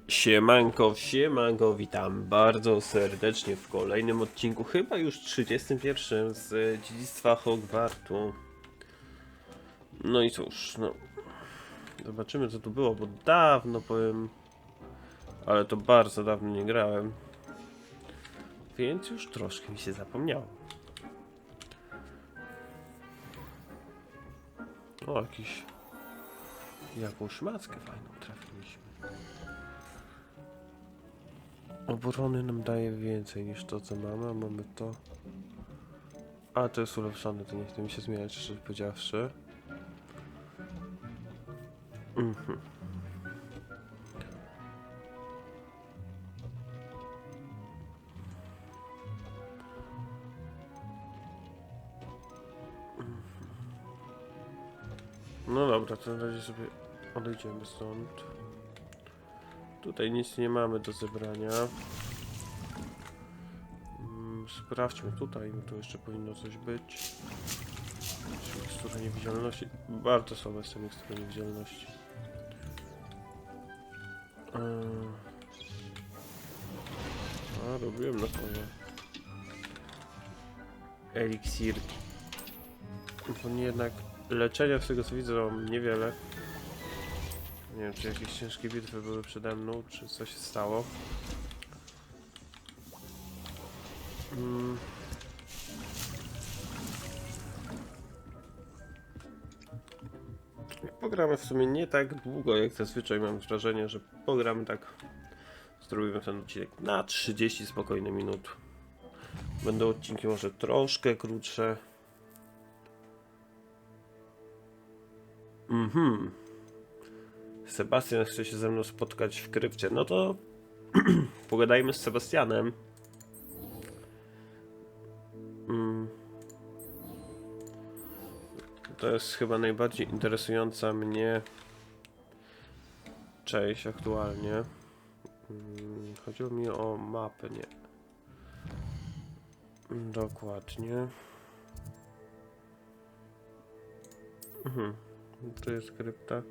Siemanko, witam bardzo serdecznie w kolejnym odcinku, chyba już 31 z Dziedzictwa Hogwartu. No i cóż, no zobaczymy co tu było, bo dawno powiem, ale to bardzo dawno nie grałem, więc już troszkę mi się zapomniało. O, jakąś mackę fajną trafiliśmy. Obrony nam daje więcej niż to co mamy, a mamy to. A to jest ulepszone, to nie chce mi się zmieniać, szczerze powiedziawszy. No dobra, to na razie sobie odejdziemy stąd. Tutaj nic nie mamy do zebrania. Sprawdźmy tutaj, bo tu jeszcze powinno coś być. Mikstura niewidzialności. Bardzo słabe jest ta mikstura niewidzialności. A, robiłem na pewno. Eliksirki. Bo nie jednak leczenia z tego co widzę mam niewiele. Nie wiem czy jakieś ciężkie bitwy były przede mną, czy coś się stało. Pogramy w sumie nie tak długo jak zazwyczaj, mam wrażenie, że pogramy tak, zrobimy ten odcinek na 30 spokojnych minut. Będą odcinki może troszkę krótsze. Sebastian chce się ze mną spotkać w krypcie, no to pogadajmy z Sebastianem. To jest chyba najbardziej interesująca mnie część aktualnie. Chodziło mi o mapę, nie. Dokładnie. Tu jest krypta.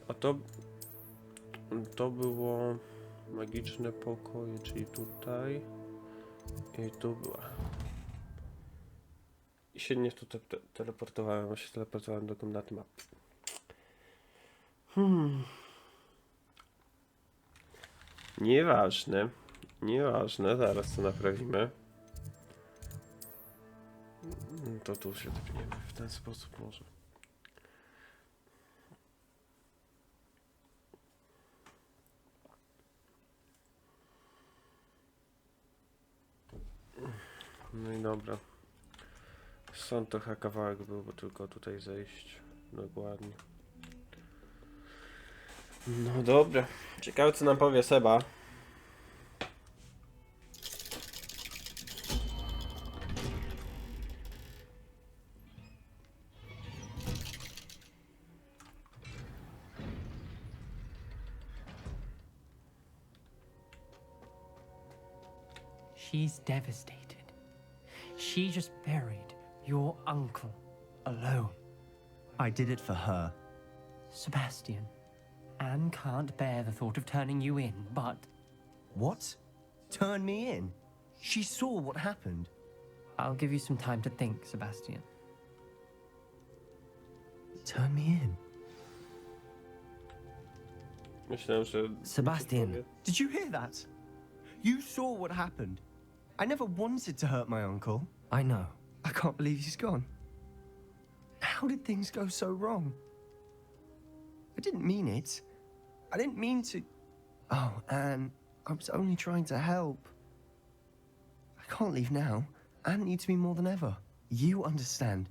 A to było magiczne pokoje, czyli tutaj. I tu była. I się nie tutaj teleportowałem, a się teleportowałem do komnaty map. Nieważne. Nieważne, zaraz to naprawimy. To tu się topniemy w ten sposób może. No i dobra. Stąd trochę kawałek był, bo tylko tutaj zejść. Dokładnie. No dobra. Ciekawe co nam powie Seba. She's devastated. She just buried your uncle alone. I did it for her. Sebastian, Anne can't bear the thought of turning you in, but What? Turn me in? She saw what happened. I'll give you some time to think, Sebastian. Turn me in? Myślałem, że... Sebastian, did you hear that? You saw what happened. I never wanted to hurt my uncle. I know. I can't believe he's gone. How did things go so wrong? I didn't mean it. I didn't mean to... Oh, Anne, I was only trying to help. I can't leave now. Anne needs me more than ever. You understand.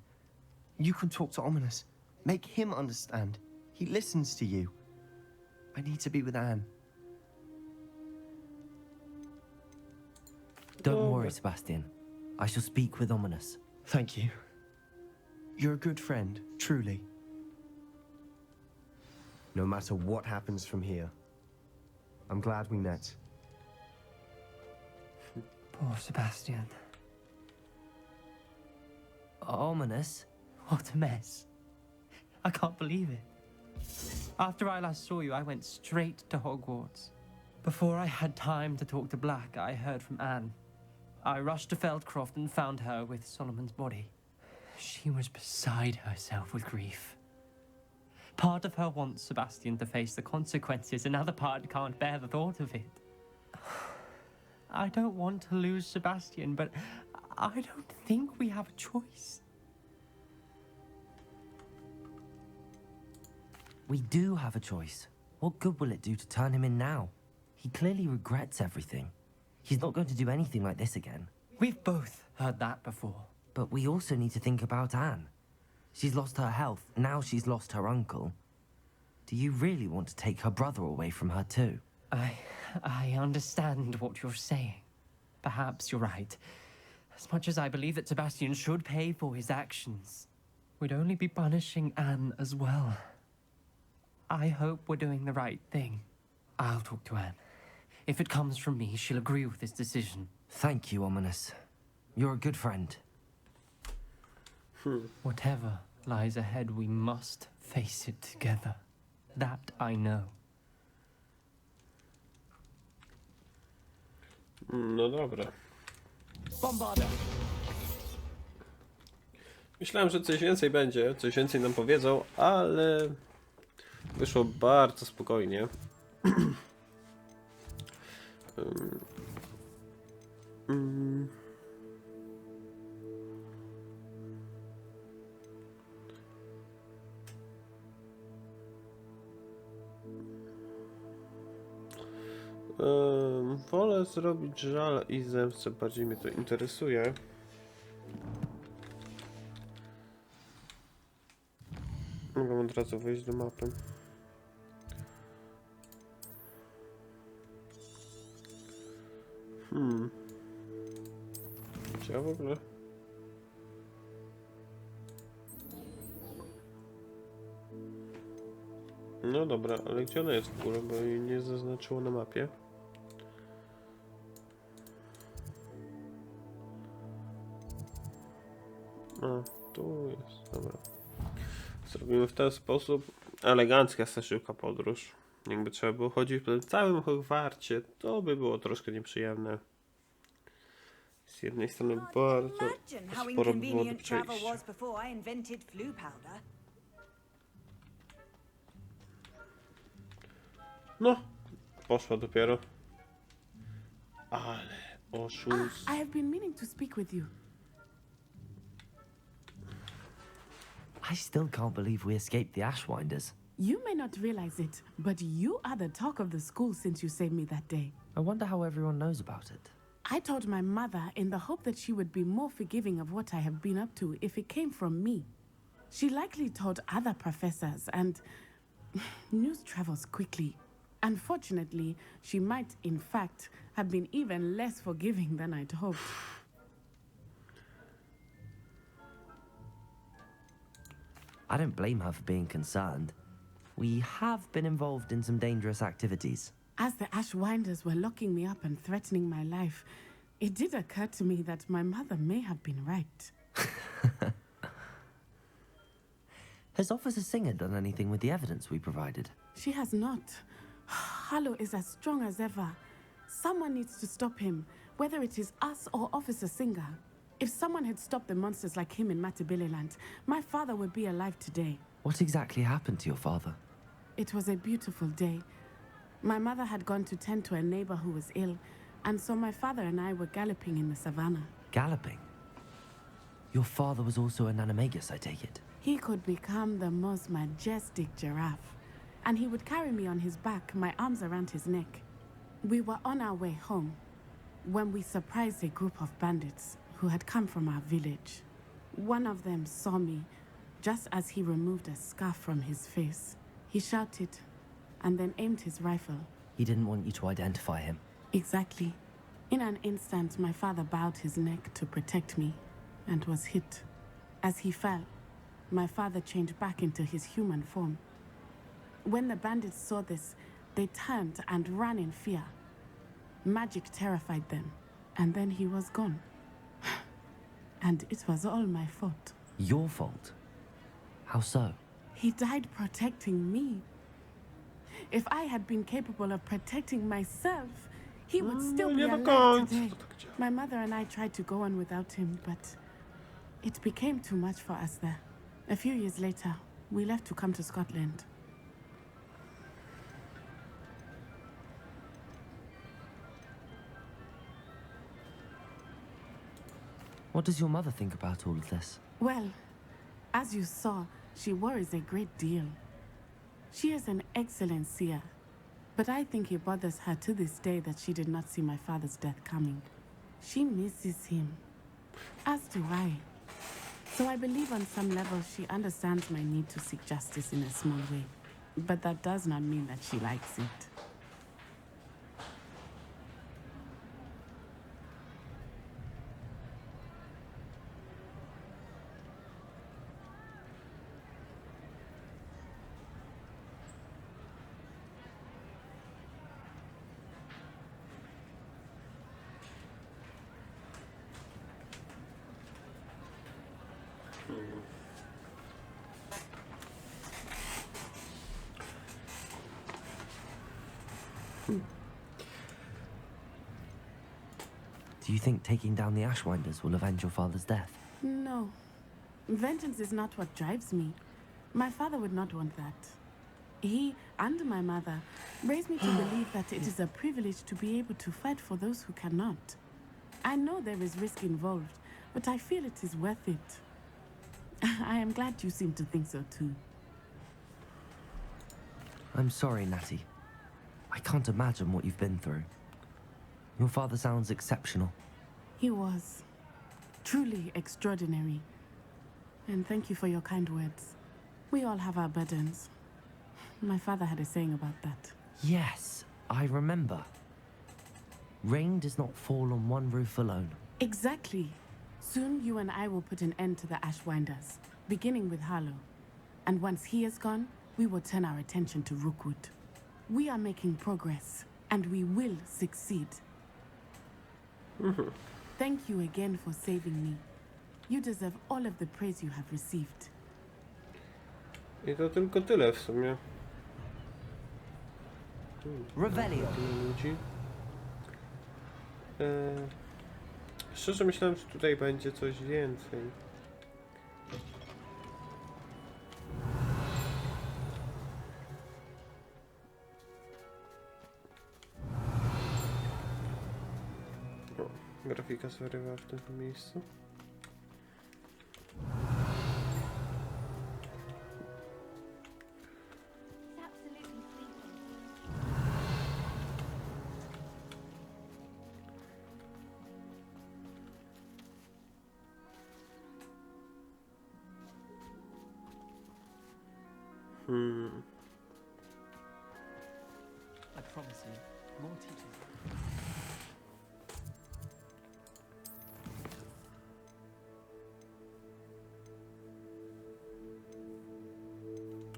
You can talk to Ominous. Make him understand. He listens to you. I need to be with Anne. Don't worry, Sebastian. I shall speak with Ominous. Thank you. You're a good friend, truly. No matter what happens from here, I'm glad we met. Poor Sebastian. Ominous? What a mess. I can't believe it. After I last saw you, I went straight to Hogwarts. Before I had time to talk to Black, I heard from Anne. I rushed to Feldcroft and found her with Solomon's body. She was beside herself with grief. Part of her wants Sebastian to face the consequences, another part can't bear the thought of it. I don't want to lose Sebastian, but I don't think we have a choice. We do have a choice. What good will it do to turn him in now? He clearly regrets everything. He's not going to do anything like this again. We've both heard that before. But we also need to think about Anne. She's lost her health, now she's lost her uncle. Do you really want to take her brother away from her too? I understand what you're saying. Perhaps you're right. As much as I believe that Sebastian should pay for his actions, we'd only be punishing Anne as well. I hope we're doing the right thing. I'll talk to Anne. If it comes from me, she'll agree with this decision. Thank you, Ominous. You're a good friend. Whatever lies ahead, we must face it together. That I know. No dobra. Bombarda! Myślałem, że coś więcej będzie, coś więcej nam powiedzą, ale wyszło bardzo spokojnie. Wolę zrobić żal i zemstę, bardziej mnie to interesuje. Mogę od razu wejść do mapy. Gdzie ja w ogóle? No dobra, ale gdzie ona jest w ogóle, bo jej nie zaznaczyło na mapie. A, tu jest, dobra. Zrobimy w ten sposób. Elegancka, szybka podróż. Jakby trzeba było chodzić po tym całym Hogwarcie, to by było troszkę nieprzyjemne. Z jednej strony bardzo sporo było do przejścia. No, poszła dopiero. Ale oszust. I have been meaning to speak with you. I still can't believe we escaped the Ashwinders. You may not realize it, but you are the talk of the school since you saved me that day. I wonder how everyone knows about it. I told my mother in the hope that she would be more forgiving of what I have been up to if it came from me. She likely told other professors, and news travels quickly. Unfortunately, she might, in fact, have been even less forgiving than I'd hoped. I don't blame her for being concerned. We have been involved in some dangerous activities. As the Ashwinders were locking me up and threatening my life, it did occur to me that my mother may have been right. Has Officer Singer done anything with the evidence we provided? She has not. Harlow is as strong as ever. Someone needs to stop him, whether it is us or Officer Singer. If someone had stopped the monsters like him in Matabeleland, my father would be alive today. What exactly happened to your father? It was a beautiful day. My mother had gone to tend to a neighbor who was ill, and so my father and I were galloping in the savannah. Galloping? Your father was also an animagus, I take it? He could become the most majestic giraffe, and he would carry me on his back, my arms around his neck. We were on our way home when we surprised a group of bandits who had come from our village. One of them saw me just as he removed a scarf from his face. He shouted and then aimed his rifle. He didn't want you to identify him. Exactly. In an instant, my father bowed his neck to protect me and was hit. As he fell, my father changed back into his human form. When the bandits saw this, they turned and ran in fear. Magic terrified them, and then he was gone. And it was all my fault. Your fault? How so? He died protecting me. If I had been capable of protecting myself, he would still be Nie do alive końca today. to tak działa. My mother and I tried to go on without him, but it became too much for us there. A few years later, we left to come to Scotland. What does your mother think about all of this? Well, as you saw, she worries a great deal. She is an excellent seer, but I think it bothers her to this day that she did not see my father's death coming. She misses him, as do I. So I believe on some level she understands my need to seek justice in a small way. But that does not mean that she likes it. Do you think taking down the Ashwinders will avenge your father's death? No. Vengeance is not what drives me. My father would not want that. He and my mother raised me to believe that it is a privilege to be able to fight for those who cannot. I know there is risk involved, but I feel it is worth it. I am glad you seem to think so too. I'm sorry, Natty. I can't imagine what you've been through. Your father sounds exceptional. He was truly extraordinary. And thank you for your kind words. We all have our burdens. My father had a saying about that. Yes, I remember. Rain does not fall on one roof alone. Exactly. Soon you and I will put an end to the Ashwinders, beginning with Harlow. And once he is gone, we will turn our attention to Rookwood. We are making progress, and we will succeed. Thank you again for saving me. You deserve all of the praise you have received. I to tylko tyle w sumie. Revelio. Tyle ludzi. Szczerze myślałem, że tutaj będzie coś więcej. O, grafika zarywa w tym miejscu. I promise you, more teachers.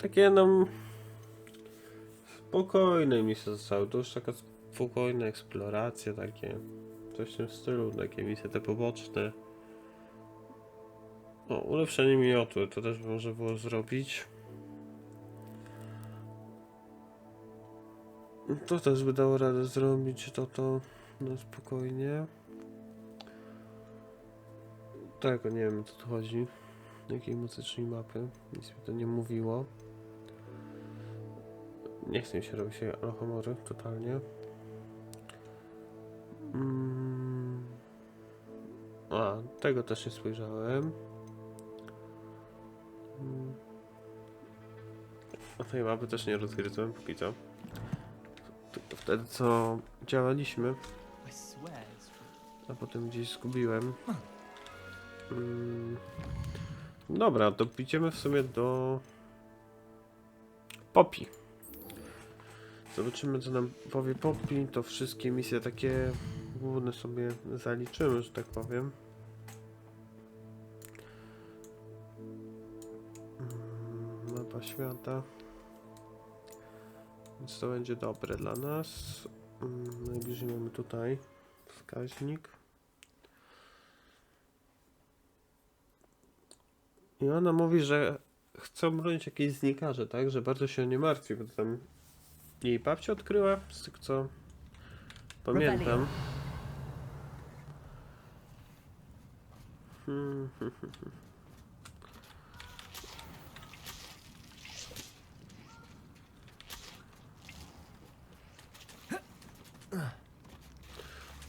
Takie no spokojne misje zostały, to już taka spokojna eksploracja, takie coś w tym stylu, takie misje te poboczne. O, ulepszenie miotły, to też można było zrobić. To też by dało radę zrobić, to no spokojnie. Tego nie wiem, o co tu chodzi. Jakiej muzycznej mapy, nic mi to nie mówiło. Nie chcę mi się robić Alchomory, totalnie. A, tego też nie spojrzałem. A tej mapy też nie rozgryzłem póki co. Tylko wtedy co działaliśmy, I swear it's true. a potem gdzieś zgubiłem. Dobra, to idziemy w sumie do Poppy. Zobaczymy, co nam powie Poppy. To wszystkie misje takie główne sobie zaliczymy, że tak powiem. Mapa świata. Więc to będzie dobre dla nas. Najbliżej mamy tutaj wskaźnik. I ona mówi, że chcą bronić jakieś znikarze, tak? Że bardzo się o nie martwi, bo to tam jej babcia odkryła, z tego co pamiętam.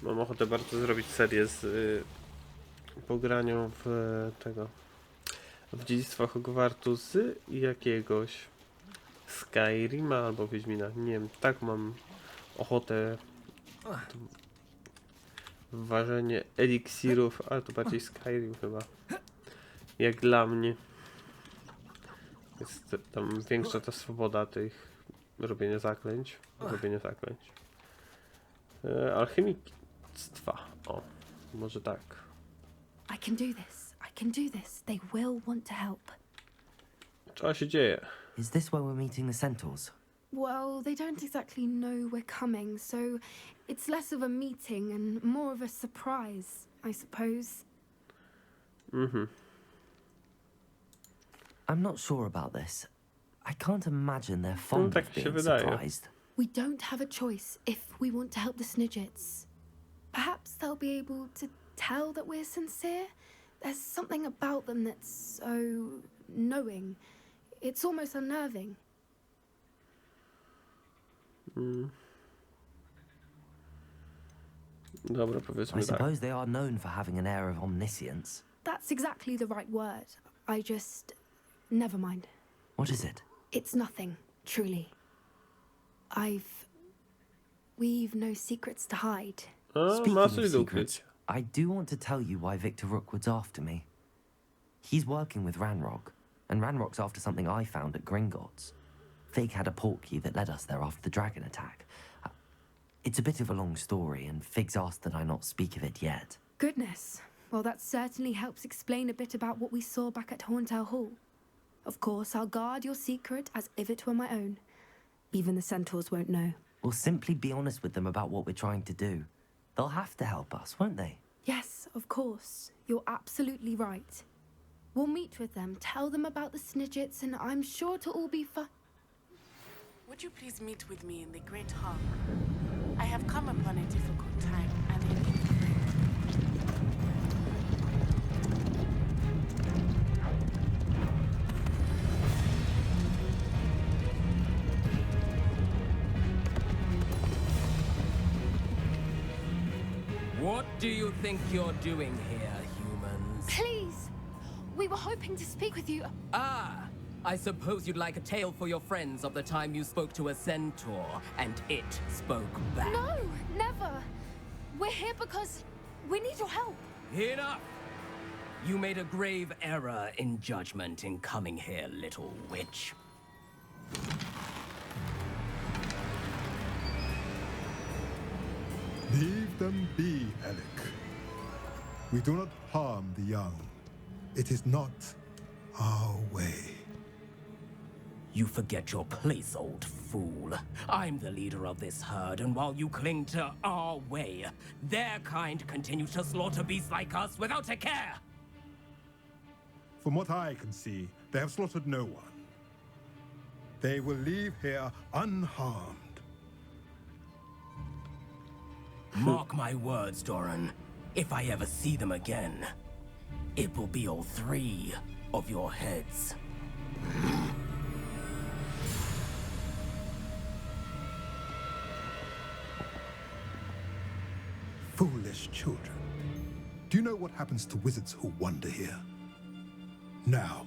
Mam ochotę bardzo zrobić serię z pogranią w tego w Dziedzictwo Hogwartu z jakiegoś Skyrima albo Wiedźmina. Nie wiem, tak mam ochotę w ważenie eliksirów, ale to bardziej Skyrim chyba. Jak dla mnie. Jest tam większa ta swoboda tych robienia zaklęć. Alchemictwa. O, może tak. I can do this. I can do this. They will want to help. Co się dzieje? Is this where we're meeting the centaurs? Well, they don't exactly know we're coming, so it's less of a meeting and more of a surprise, I suppose. I'm not sure about this. I can't imagine they're fond tak of się being wydaje. surprised. We don't have a choice if we want to help the Snidgets. Perhaps they'll be able to tell that we're sincere. There's something about them that's so knowing. It's almost unnerving. Dobra, I powiedzmy tak. suppose they are known for having an air of omniscience. That's exactly the right word. I just... Never mind. What is it? It's nothing, truly. We've no secrets to hide. A, Speaking ma of coś do secrets, ukrycia. I do want to tell you why Victor Rookwood's after me. He's working with Ranrock, and Ranrock's after something I found at Gringotts. Fig had a portkey that led us there after the dragon attack. It's a bit of a long story, and Fig's asked that I not speak of it yet. Goodness. Well, that certainly helps explain a bit about what we saw back at Horntail Hall. Of course, I'll guard your secret as if it were my own. Even the centaurs won't know. We'll simply be honest with them about what we're trying to do. They'll have to help us, won't they? Yes, of course. You're absolutely right. We'll meet with them, tell them about the Snidgets, and I'm sure it'll all be fun. Would you please meet with me in the Great Hall? I have come upon a difficult time, and I need a friend. What do you think you're doing here, humans? Please! We were hoping to speak with you. Ah, I suppose you'd like a tale for your friends of the time you spoke to a centaur, and it spoke back. No, never. We're here because we need your help. Enough! You made a grave error in judgment in coming here, little witch. Leave them be, Alec. We do not harm the young. It is not our way. You forget your place, old fool. I'm the leader of this herd, and while you cling to our way, their kind continues to slaughter beasts like us without a care! From what I can see, they have slaughtered no one. They will leave here unharmed. Mark my words, Doran. If I ever see them again, it will be all three of your heads. Foolish children. Do you know what happens to wizards who wander here? Now,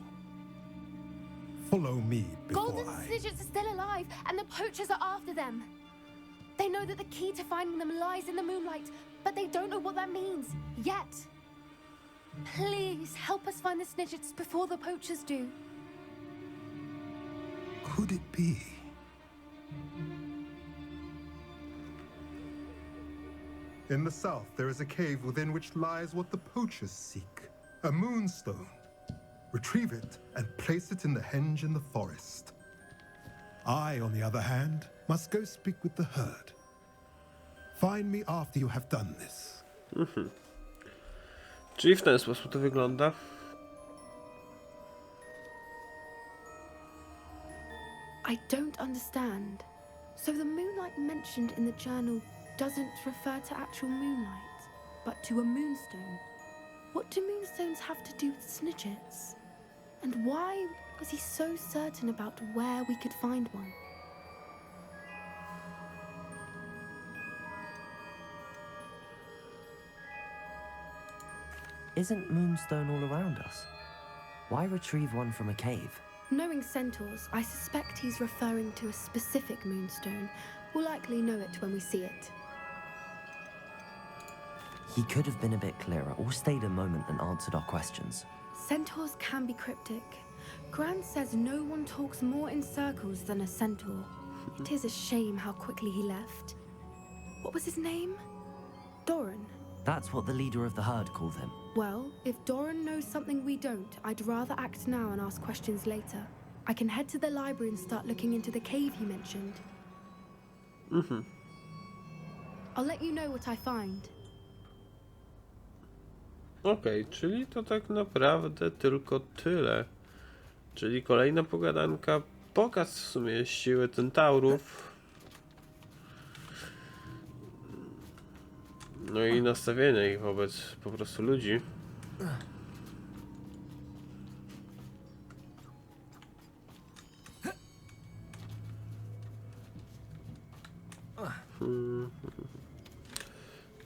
follow me before Golden I... Snidgets are still alive, and the poachers are after them. They know that the key to finding them lies in the moonlight, but they don't know what that means, yet. Please, help us find the Snidgets before the poachers do. Could it be? In the south, there is a cave within which lies what the poachers seek. A moonstone. Retrieve it and place it in the henge in the forest. I, on the other hand, must go speak with the herd. Find me after you have done this. Czyli w ten sposób to wygląda. I don't understand. So the moonlight mentioned in the journal doesn't refer to actual moonlight, but to a moonstone. What do moonstones have to do with Snidgets? And why was he so certain about where we could find one? Isn't Moonstone all around us? Why retrieve one from a cave? Knowing centaurs, I suspect he's referring to a specific moonstone. We'll likely know it when we see it. He could have been a bit clearer or stayed a moment and answered our questions. Centaurs can be cryptic. Gran says no one talks more in circles than a centaur. It is a shame how quickly he left. What was his name? Doran. That's what the leader of the herd called him. Well, if Doran knows something we don't, I'd rather act now and ask questions later. I can head to the library and start looking into the cave he mentioned. I'll let you know what I find. Okej, czyli to tak naprawdę tylko tyle. Czyli kolejna pogadanka, pokaz w sumie siły centaurów. No i nastawienie ich wobec po prostu ludzi.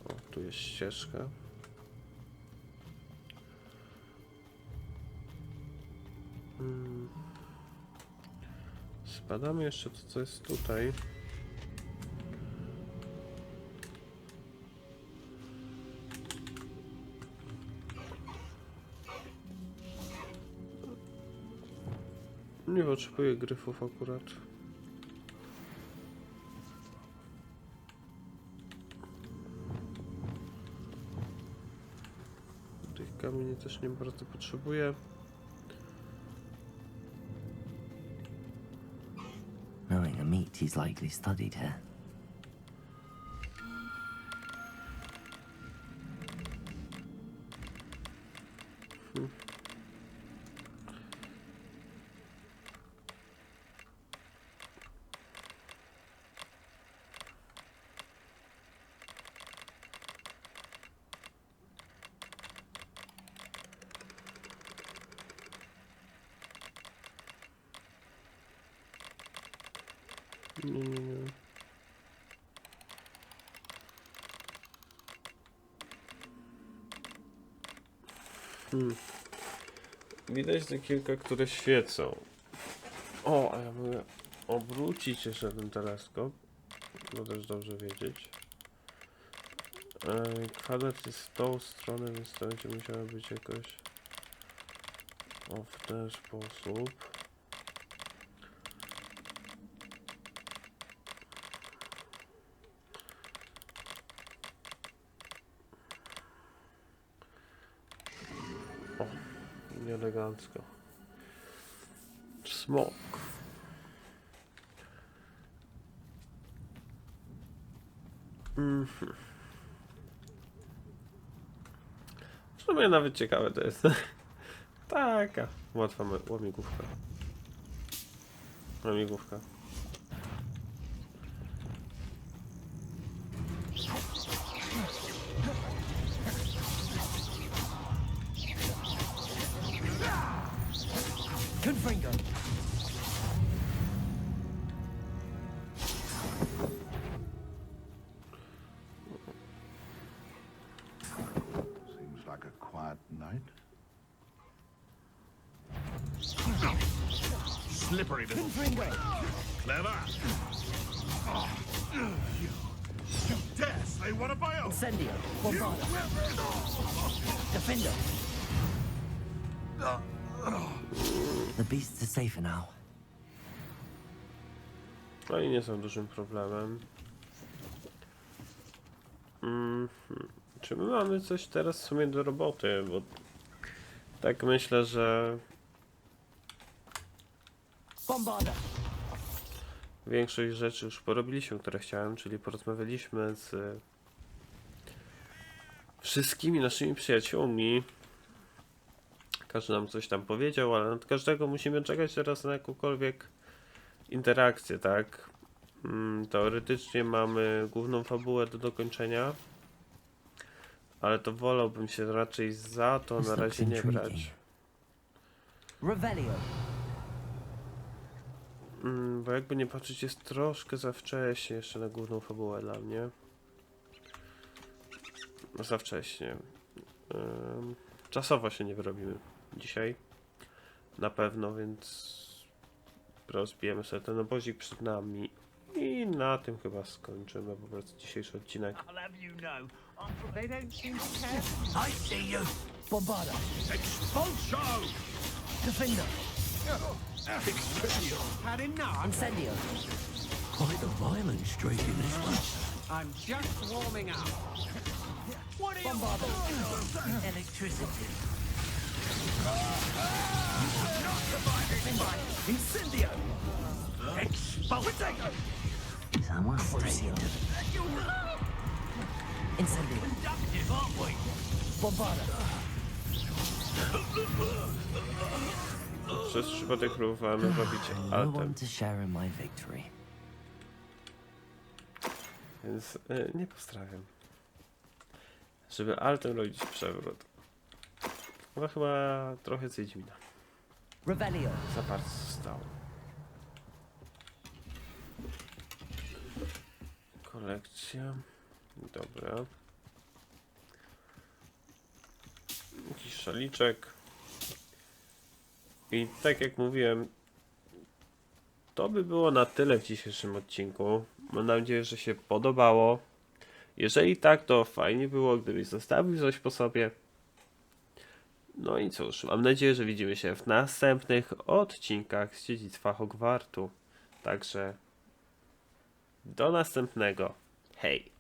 O, tu jest ścieżka. Spadamy jeszcze to, co jest tutaj. Nie potrzebuję gryfów akurat. Tych kamieni też nie bardzo potrzebuję. Knowing a meat, he's likely studied here. Nie. Widać te kilka, które świecą. O, a ja mogę obrócić jeszcze ten teleskop. No też dobrze wiedzieć. Kwadrat jest w tą stronę, więc to będzie musiało być jakoś w ten sposób. Elegancko. Smok. W sumie nawet ciekawe to jest. Taka łatwa łamigłówka. Łamigłówka. Good finger. Seems like a quiet night. Slippery little clever. You dare say what a bio? Incendio. Bombada. Defender. The beasts are safer now. No i nie są dużym problemem. Czy my mamy coś teraz w sumie do roboty? Bo tak myślę, że Bombada. większość rzeczy już porobiliśmy, które chciałem, czyli porozmawialiśmy z wszystkimi naszymi przyjaciółmi. Każdy nam coś tam powiedział, ale od każdego musimy czekać teraz na jakąkolwiek interakcje, tak? Teoretycznie mamy główną fabułę do dokończenia, ale to wolałbym się raczej za to na razie nie brać. Revelio. Bo jakby nie patrzeć, jest troszkę za wcześnie jeszcze na główną fabułę dla mnie. No za wcześnie. Czasowo się nie wyrobimy dzisiaj. Na pewno, więc rozbijemy sobie ten obozik przed nami. I na tym chyba skończymy po prostu dzisiejszy odcinek. I'll have you know, they don't seem to care. I see you. Bombarda. Expulso! Defender. Had enough. Incendio. Quite the violent streak in this one. I'm just warming up. What are you? Bombarda. Electricity. Incendio. Expulso! Someone stay Incendio. Productive, aren't we? Bombarda. Przez przypadek próbowałem robić No altem, one to share in my victory. więc nie postrawiam. Żeby altem robić przewrót. No chyba trochę z Wiedźmina. Revelio. Za bardzo zostało. Kolekcja. Dobra. Jakiś szaliczek. I tak jak mówiłem, to by było na tyle w dzisiejszym odcinku. Mam nadzieję, że się podobało. Jeżeli tak, to fajnie było, gdybyś zostawił coś po sobie. No i cóż, mam nadzieję, że widzimy się w następnych odcinkach z Dziedzictwa Hogwartu. Także do następnego. Hej!